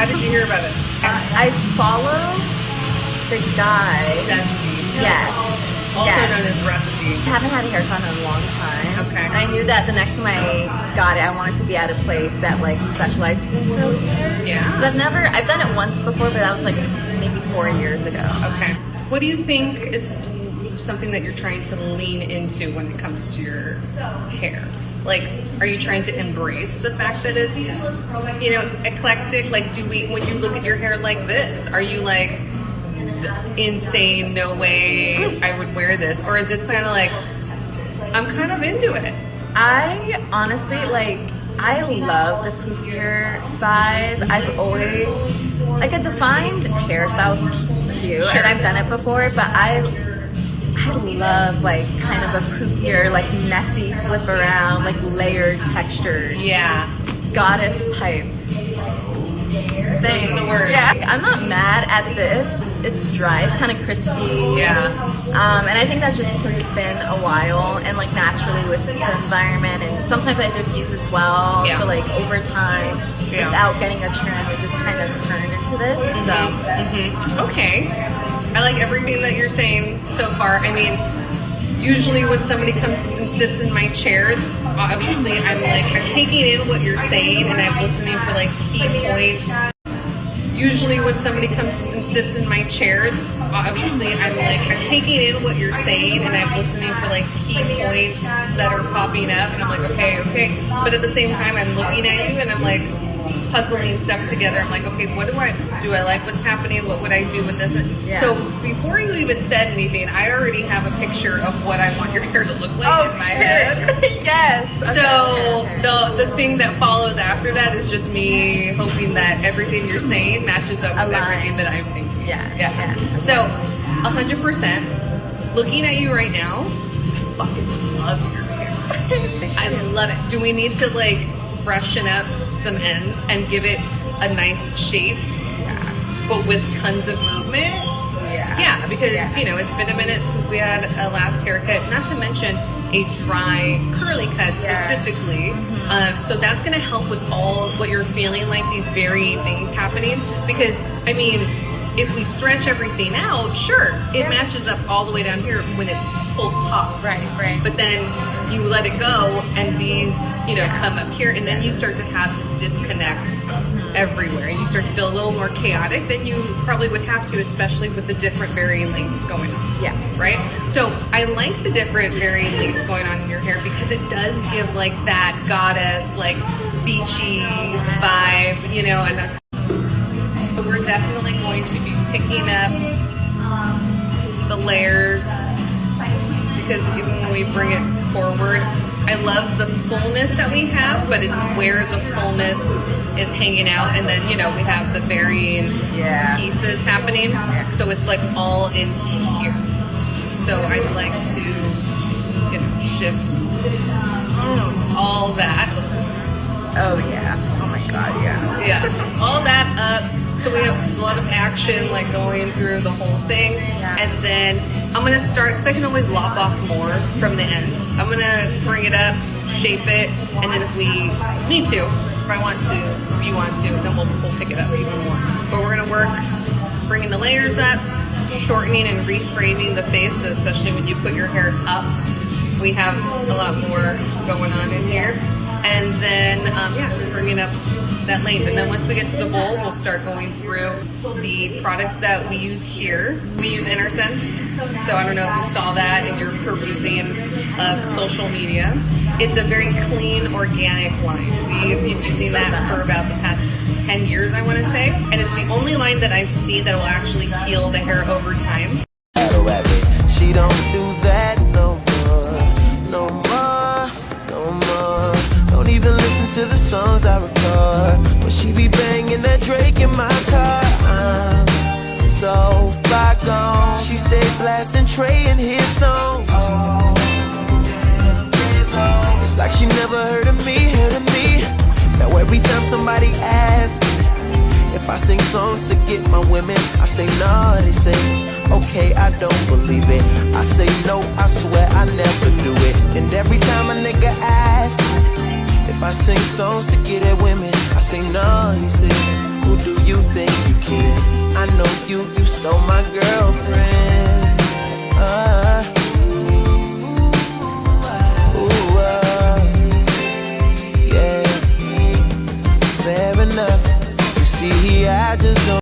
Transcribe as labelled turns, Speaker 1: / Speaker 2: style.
Speaker 1: How did you hear about it?
Speaker 2: I follow the guy.
Speaker 1: Dusty.
Speaker 2: Yes.
Speaker 1: Also
Speaker 2: Yes.
Speaker 1: known as Rusty.
Speaker 2: I haven't had a haircut in a long time.
Speaker 1: Okay.
Speaker 2: And I knew that the next time I got it, I wanted to be at a place that like specializes in curly hair.
Speaker 1: Yeah.
Speaker 2: But I've done it once before, but that was like maybe 4 years ago.
Speaker 1: Okay. What do you think is something that you're trying to lean into when it comes to your hair? Like, are you trying to embrace the fact that it's, eclectic? Like, when you look at your hair like this, are you like, insane, no way I would wear this? Or is this kind of like, I'm kind of into it?
Speaker 2: I honestly, I love the poofier vibe. I've always, like, a defined hairstyle's cute,
Speaker 1: Sure.
Speaker 2: and I've done it before, but I love, like, kind of a poofier, like, messy flip around, like, layered texture.
Speaker 1: Yeah.
Speaker 2: Goddess type
Speaker 1: Those
Speaker 2: thing.
Speaker 1: are the words.
Speaker 2: Yeah. I'm not mad at this. It's dry. It's kind of crispy.
Speaker 1: Yeah.
Speaker 2: And I think that's just because it's been a while and like naturally with the environment, and sometimes I diffuse as well.
Speaker 1: Yeah.
Speaker 2: So like over time,
Speaker 1: Yeah.
Speaker 2: without getting a trim, it just kind of turned into this. So
Speaker 1: Okay. I like everything that you're saying so far. I mean, usually when somebody comes and sits in my chair, obviously I'm taking in what you're saying and I'm listening for like key points. Usually when somebody comes and sits in my chair, obviously I'm taking in what you're saying and I'm listening for like key points that are popping up, and I'm like, okay. But at the same time, I'm looking at you and I'm like puzzling stuff together. I'm like, okay, what do I like what's happening? What would I do with this?
Speaker 2: Yeah.
Speaker 1: So before you even said anything, I already have a picture of what I want your hair to look like in my head.
Speaker 2: Yes.
Speaker 1: So the thing that follows after that is just me hoping that everything you're saying matches up with everything that I'm thinking.
Speaker 2: Yeah.
Speaker 1: So 100%. Looking at you right now, I fucking love your hair. I love it. Do we need to like freshen up some ends and give it a nice shape?
Speaker 2: Yeah.
Speaker 1: But with tons of movement? Yeah, because it's been a minute since we had a last haircut. Not to mention a dry curly cut specifically. So that's going to help with all what you're feeling, like these varying things happening. Because I mean, if we stretch everything out, sure, it matches up all the way down here when it's pulled top.
Speaker 2: Right.
Speaker 1: But then you let it go, and these, come up here, and then you start to have this disconnect everywhere. And you start to feel a little more chaotic than you probably would have to, especially with the different varying lengths going on.
Speaker 2: Yeah.
Speaker 1: Right? So I like the different varying lengths going on in your hair because it does give like that goddess, like beachy vibe, and but we're definitely going to be picking up the layers because even when we bring it forward, I love the fullness that we have, but it's where the fullness is hanging out, and then we have the varying pieces happening, so it's like all in here. So I'd like to shift all that.
Speaker 2: Oh yeah. Oh my god. Yeah.
Speaker 1: All that up. So we have a lot of action like going through the whole thing, and then I'm gonna start because I can always lop off more from the ends. I'm gonna bring it up, shape it, and then if we need to, if I want to, if you want to, then we'll pick it up even more. But we're gonna work bringing the layers up, shortening and reframing the face. So especially when you put your hair up, we have a lot more going on in here, and then then bringing up that length. And then once we get to the bowl, we'll start going through the products that we use here. We use Intersense, so I don't know if you saw that in your perusing of social media. It's a very clean, organic line. We've been using that for about the past 10 years, I want to say, and it's the only line that I've seen that will actually heal the hair over time.
Speaker 3: She don't do that no more. Don't even listen to the songs I record, but she be banging that Drake in my car. I'm so far gone. She stay blasting Trey and his songs. It's like she never heard of me. Now every time somebody asks me if I sing songs to get my women, I say no, they say okay, I don't believe it. I say no, I swear I never do it. And every time a nigga asks if I sing songs to get at women, I say no, he say, who do you think you kidding. I know you stole my girlfriend. Yeah. Fair enough. You see, I just don't